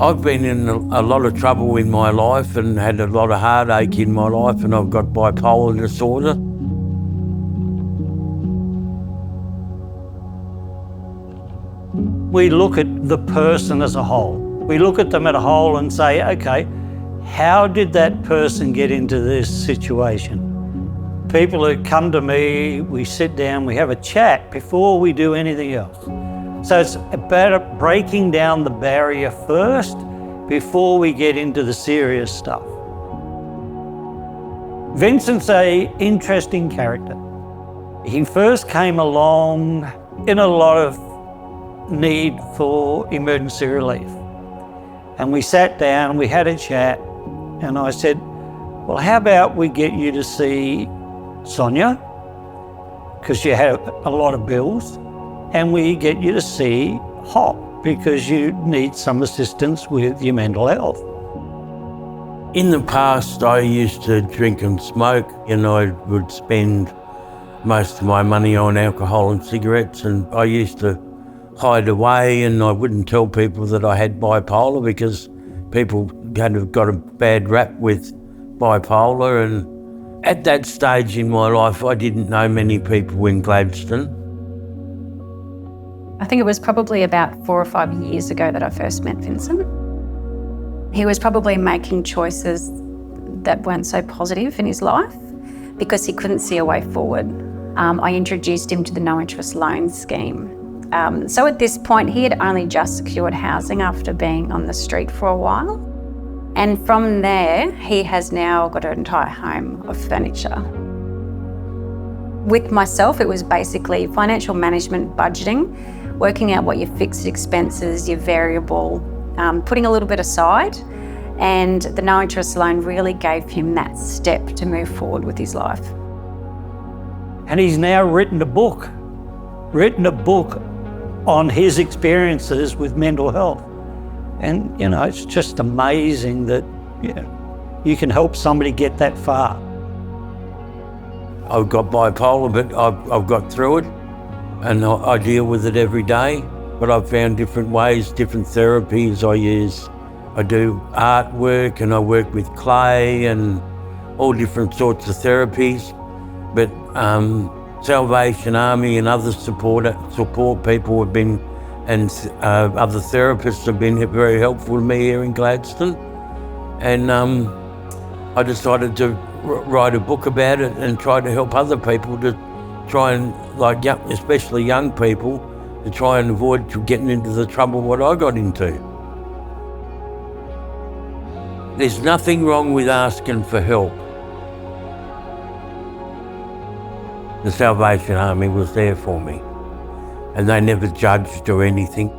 I've been in a lot of trouble in my life and had a lot of heartache in my life, and I've got bipolar disorder. We look at the person as a whole. We look at them as a whole and say, okay, how did that person get into this situation? People who come to me, we sit down, we have a chat before we do anything else. So it's about breaking down the barrier first before we get into the serious stuff. Vincent's an interesting character. He first came along in a lot of need for emergency relief. And we sat down, we had a chat, and I said, well, how about we get you to see Sonia, because you have a lot of bills, and we get you to see Hop, because you need some assistance with your mental health. In the past, I used to drink and smoke, and I would spend most of my money on alcohol and cigarettes, and I used to hide away, and I wouldn't tell people that I had bipolar because people kind of got a bad rap with bipolar. And at that stage in my life, I didn't know many people in Gladstone. I think it was probably about 4 or 5 years ago that I first met Vincent. He was probably making choices that weren't so positive in his life because he couldn't see a way forward. I introduced him to the no interest loan scheme. So at this point, he had only just secured housing after being on the street for a while. And from there, he has now got an entire home of furniture. With myself, it was basically financial management, budgeting, working out what your fixed expenses, your variable, putting a little bit aside. And the no interest loan really gave him that step to move forward with his life. And he's now written a book on his experiences with mental health. And, you know, it's just amazing that, you know, you can help somebody get that far. I've got bipolar, but I've got through it, and I deal with it every day. But I've found different ways, different therapies I use. I do artwork, and I work with clay and all different sorts of therapies. But Salvation Army and other support people have been, and other therapists have been very helpful to me here in Gladstone. And I decided to write a book about it and try to help other people to try and, like, especially young people, to try and avoid getting into the trouble what I got into. There's nothing wrong with asking for help. The Salvation Army was there for me, and they never judged or anything.